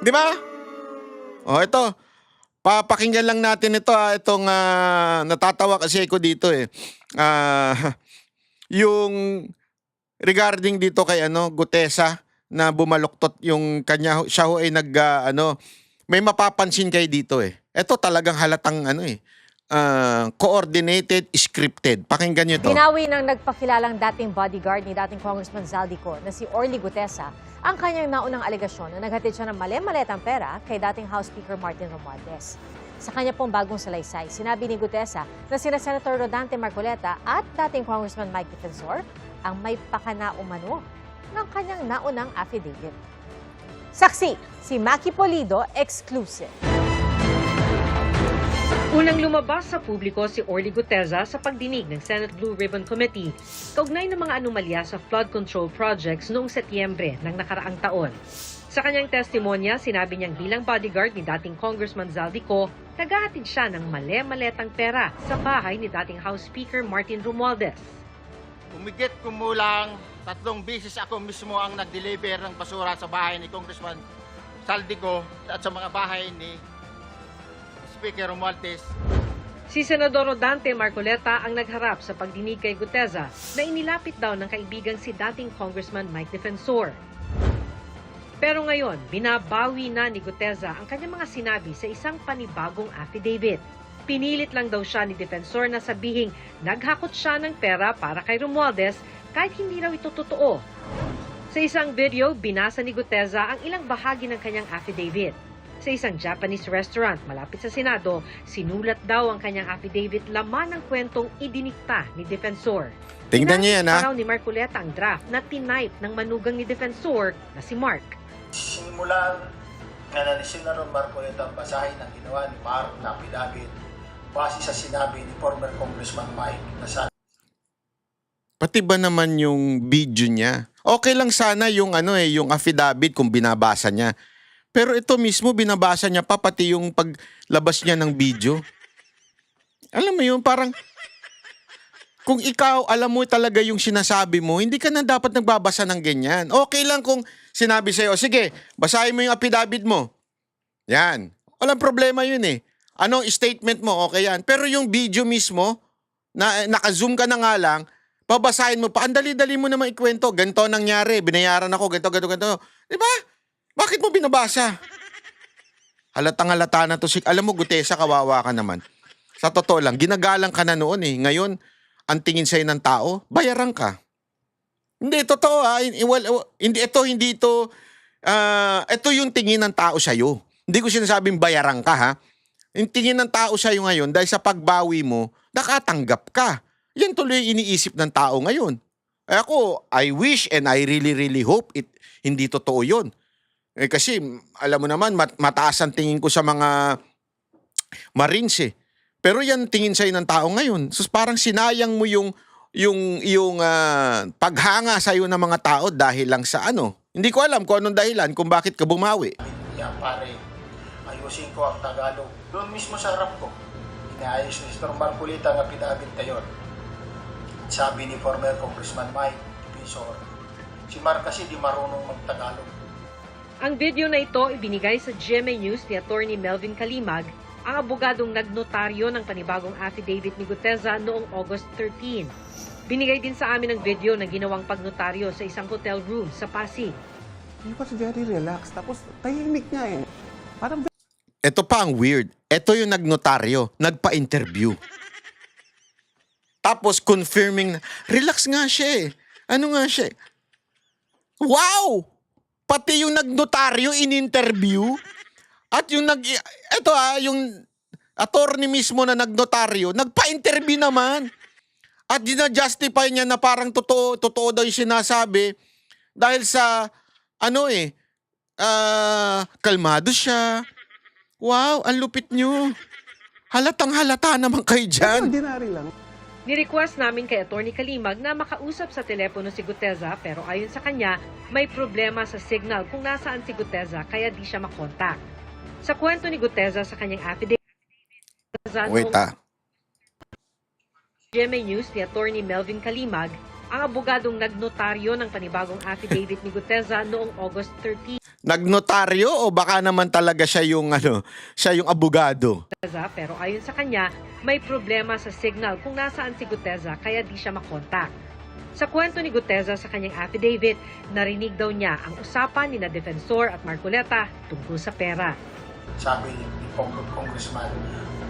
Di ba? O, ito. Papakinggan lang natin ito. Itong natatawa kasi ako dito eh. Yung regarding dito kay Gutesa na bumaluktot yung kanya, siya ho ay may mapapansin kayo dito eh. Ito talagang halatang coordinated, scripted. Pakinggan nyo ito. Binawi ng nagpakilalang dating bodyguard ni dating Congressman Zaldico na si Orly Gutesa ang kanyang naunang alegasyon na naghatid siya ng mali-maletang pera kay dating House Speaker Martin Romualdez. Sa kanya pong bagong salaysay, sinabi ni Gutesa na sina Senator Rodante Marcoleta at dating Congressman Mike Defensor ang may pakana-umano ng kanyang naunang affidavit. Saksi, si Maki Polido, exclusive. Unang lumabas sa publiko si Orly Gutesa sa pagdinig ng Senate Blue Ribbon Committee kaugnay ng mga anomalya sa flood control projects noong Setyembre ng nakaraang taon. Sa kanyang testimonya, sinabi niyang bilang bodyguard ni dating Congressman Zaldico, naghahatid siya ng mali-maletang pera sa bahay ni dating House Speaker Martin Romualdez. Umigit kumulang 3 beses ako mismo ang nag-deliver ng basura sa bahay ni Congressman Zaldico at sa mga bahay ni Speaker Romualdez. Si Senador Rodante Marcoleta ang nagharap sa pagdinig kay Gutesa na inilapit daw ng kaibigang si dating Congressman Mike Defensor. Pero ngayon, binabawi na ni Gutesa ang kanyang mga sinabi sa isang panibagong affidavit. Pinilit lang daw siya ni Defensor na sabihing naghakot siya ng pera para kay Romualdez kahit hindi raw ito totoo. Sa isang video, binasa ni Gutesa ang ilang bahagi ng kanyang affidavit. Sa isang Japanese restaurant malapit sa Senado, sinulat daw ang kanyang affidavit laman ng kwentong idinikta ni Defensor. Tingnan niyo yan, ha? Araw ni Marcoleta ang draft na tinype ng manugang ni Defensor na si Mark. Simulan na ni Senator Marcoleta ang basahin ang ginawa ni Mark na affidavit base sa sinabi ni former Congressman Mike na sa Pati ba naman yung video niya? Okay lang sana yung yung affidavit kung binabasa niya. Pero ito mismo binabasa niya pa pati yung paglabas niya ng video. Alam mo yun, parang kung ikaw alam mo talaga yung sinasabi mo, hindi ka na dapat nagbabasa ng ganyan. Okay lang kung sinabi sa'yo, sige, basahin mo yung affidavit mo. Yan. Walang problema yun eh. Anong statement mo, okay yan. Pero yung video mismo, na naka-zoom ka na nga lang, babasahin mo pa, ang dali-dali mo naman ikwento, ganito nangyari, binayaran ako, ganito. Diba? Bakit mo binabasa? Halatang-halata na to. Alam mo, Gutesa, kawawa ka naman. Sa totoo lang, ginagalang ka na noon eh. Ngayon, ang tingin sa'yo ng tao, bayaran ka. Hindi, totoo ha. Ito yung tingin ng tao sa'yo. Hindi ko sinasabing bayaran ka ha. Yung tingin ng tao sa'yo ngayon, dahil sa pagbawi mo, nakatanggap ka. Yan tuloy iniisip ng tao ngayon. Ako, I wish and I really, really hope hindi totoo yun. Kasi, alam mo naman, mataas ang tingin ko sa mga Marines eh. Pero yan tingin sa'yo ng tao ngayon. So parang sinayang mo yung paghanga sa'yo ng mga tao dahil lang sa ano. Hindi ko alam kung anong dahilan kung bakit ka bumawi. yan pare, ayusin ko ang Tagalog. Doon mismo sa harap ko, inaayos ni Senator Marcoleta ang affidavit na yun. Sabi ni former Congressman Mike Defensor, si Mark kasi di marunong mag-Tagalog. Ang video na ito ibinigay sa GMA News ni Attorney Melvin Kalimag, ang abogadong nagnotaryo ng panibagong affidavit ni Gutesa noong August 13. Binigay din sa amin ang video ng ginawang pagnotaryo sa isang hotel room sa Pasig. He was very relaxed. Tapos tahimik nga eh. Parang Ito pa ang weird. Ito yung nagnotaryo, nagpa-interview. Tapos confirming, relax nga siya eh. Ano nga siya eh? Wow! Pati yung nagnotaryo in-interview at yung yung attorney mismo na nagnotaryo, nagpa-interview naman. At dina-justify niya na parang totoo daw yung sinasabi dahil sa kalmado siya. Wow, ang lupit nyo. Halatang halata naman kayo dyan. ordinary lang. Ni-request namin kay Attorney Kalimag na makausap sa telepono si Gutesa pero ayon sa kanya, may problema sa signal kung nasaan si Gutesa kaya di siya makontak. Sa kwento ni Gutesa sa kanyang affidavit, Wait GMA News ni Attorney Melvin Kalimag, ang abogadong nagnotaryo ng panibagong affidavit ni Gutesa noong August 13. Nagnotaryo o baka naman talaga siya yung siya yung abogado. Guteza, pero ayon sa kanya, may problema sa signal kung nasaan si Guteza kaya di siya makontak. Sa kwento ni Guteza sa kanyang affidavit, narinig daw niya ang usapan ni na Defensor at Marcoleta tungkol sa pera. Sabi ni Congressman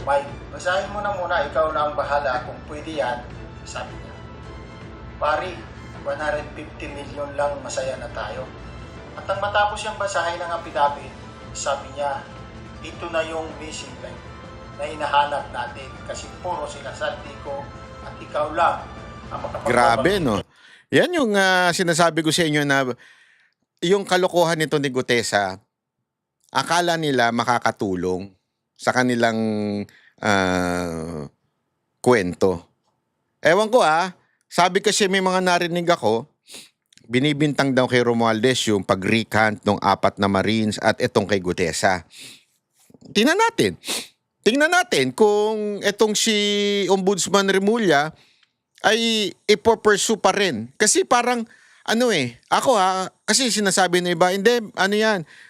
Mike, basahin mo na muna, ikaw na ang bahala kung pwede yan. Sabi niya, pari, 150 million lang, masaya na tayo. At ang matapos siyang basahin ng affidavit, sabi niya, ito na yung missing link na hinahanap natin kasi puro sila Saldico at ikaw lang ang makapagawa. Grabe, no? Yan yung sinasabi ko sa inyo na yung kalokohan nito ni Gutesa, akala nila makakatulong sa kanilang kwento. Ewan ko sabi kasi may mga narinig ako, binibintang daw kay Romualdez yung pag-recant ng 4 na Marines at itong kay Gutesa. Tingnan natin kung itong si Ombudsman Remulla ay ipopursue pa rin. Kasi parang, ako kasi sinasabi ng iba, hindi,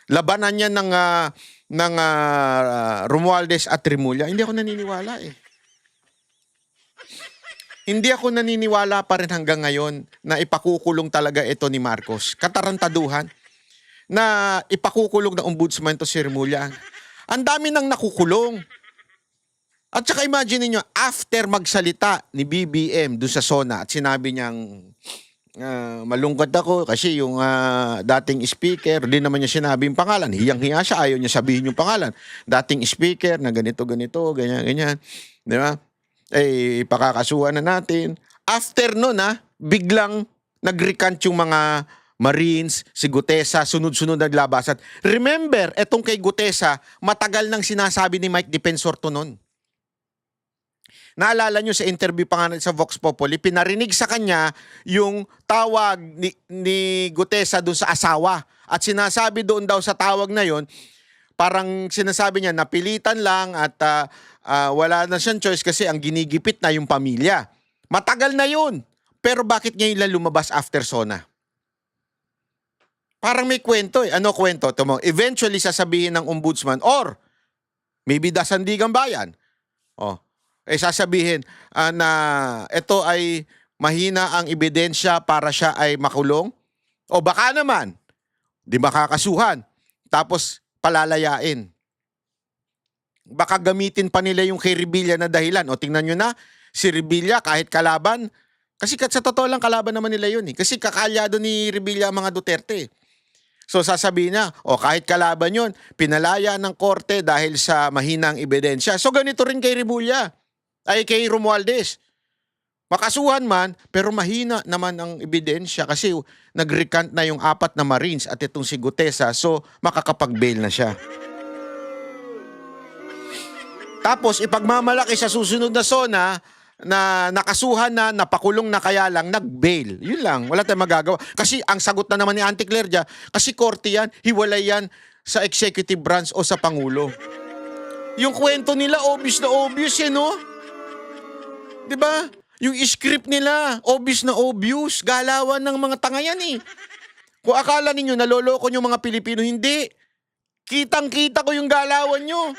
labanan yan ng Romualdez at Remulla. Hindi ako naniniwala Hindi ako naniniwala pa rin hanggang ngayon na ipakukulong talaga ito ni Marcos. Katarantaduhan na ipakukulong na ombudsman to si Remulla. Ang dami nang nakukulong. At saka imagine niyo after magsalita ni BBM doon sa SONA at sinabi niyang malungkot ako kasi yung dating speaker, di naman niya sinabi yung pangalan. Hiyang-hiya siya, ayaw niya sabihin yung pangalan. Dating speaker na ganito, ganyan. Di ba? Pakakasuhan na natin. After nun, biglang nag-recant yung mga Marines, si Gutesa, sunod-sunod naglabasan. Remember, etong kay Gutesa, matagal nang sinasabi ni Mike Defensor to nun. Naalala nyo sa interview pa nga sa Vox Populi, pinarinig sa kanya yung tawag ni Gutesa doon sa asawa. At sinasabi doon daw sa tawag na yon, parang sinasabi niya, napilitan lang at wala na siyang choice kasi ang ginigipit na yung pamilya. Matagal na yun. Pero bakit ngayon lang lumabas after SONA? Parang may kwento Ano kwento? Eventually sasabihin ng ombudsman or maybe Sandigan Bayan. Sasabihin na ito ay mahina ang ebidensya para siya ay makulong. O baka naman, di makakasuhan. Tapos palalayain. Baka gamitin pa nila yung kay Revilla na dahilan. O tingnan nyo na, si Revilla kahit kalaban, kasi sa totoo lang kalaban naman nila yun Kasi kakalyado ni Revilla ang mga Duterte. So sasabihin niya, kahit kalaban yun, pinalaya ng korte dahil sa mahinang ebidensya. So ganito rin kay Revilla, ay kay Romualdez. Makasuhan man, pero mahina naman ang ebidensya kasi nag-recant na yung 4 na Marines at itong si Gutesa, so makakapag-bail na siya. Tapos ipagmamalaki sa susunod na SONA na nakasuhan na, napakulong na kaya lang, nag-bail. Yun lang, wala tayong magagawa. Kasi ang sagot na naman ni Auntie Claire dyan, kasi korte yan, hiwalay yan sa executive branch o sa Pangulo. Yung kwento nila, obvious na obvious no? Diba? Yung script nila, obvious na obvious. Galawan ng mga tanga yan Kung akala ninyo, naloloko nyo mga Pilipino, hindi. Kitang-kita ko yung galawan nyo.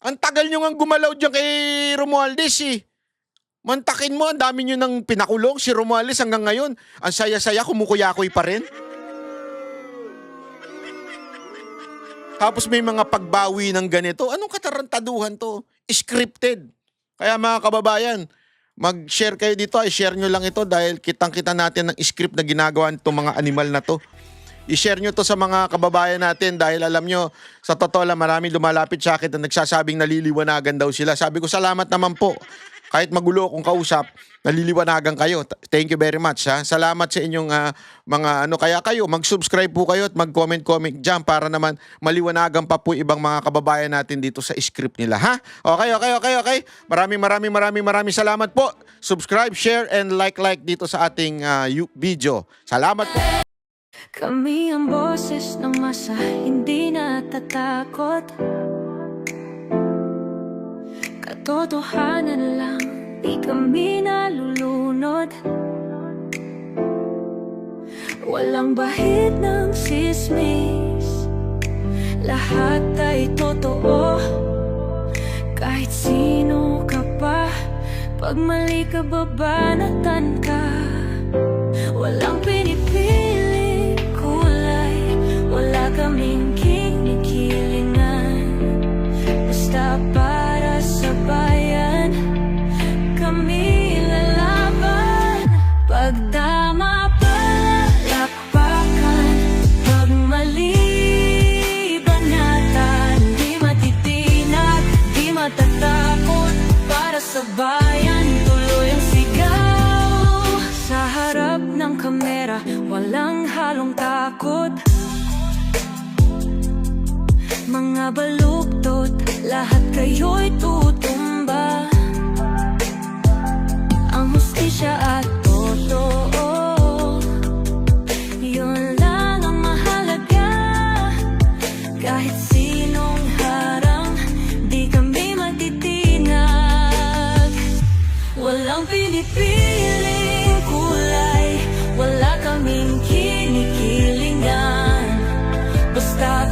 Ang tagal nyo nga gumalaw dyan kay Romualdez Mantakin mo, ang dami nyo nang pinakulong. Si Romualdez hanggang ngayon, ang saya-saya, kumukuyakoy pa rin. Tapos may mga pagbawi ng ganito. Anong katarantaduhan to? Scripted. Kaya mga kababayan, mag-share kayo dito. I-share nyo lang ito dahil kitang-kita natin ng script na ginagawa itong mga animal na to. I-share nyo to sa mga kababayan natin dahil alam nyo, sa totoo lang maraming lumalapit sa akin na nagsasabing naliliwanagan daw sila. Sabi ko, salamat naman po. Kahit magulo akong kausap, naliliwanagan kayo. Thank you very much. Salamat sa inyong kaya kayo, mag-subscribe po kayo at mag-comment dyan para naman maliwanagan pa po ibang mga kababayan natin dito sa script nila. Okay. Maraming salamat po. Subscribe, share, and like dito sa ating video. Salamat po. Kami ang boses ng masa, hindi natatakot. Katotohanan lang, di kami nalulunod. Walang bahid ng sismis, lahat ay totoo. Kahit sino ka pa, pag mali ka babanatan ka. Walang pinipili kulay, wala kaming kinikilingan. Basta para sa bayan, kami lalaban. Pag tama palakpakan, pag mali banatan. Di matitinag, di matatakot, para sa bayan tuloy ang sigaw. Sa harap ng kamera, walang halong takot. Mga baluktot, lahat kayo'y tutumba. Ang hustisya at totoo, yun lang ang mahalaga. Kahit sinong harang, di kami matitinag. Walang pinipiling kulay, wala kaming kinikilingan. Basta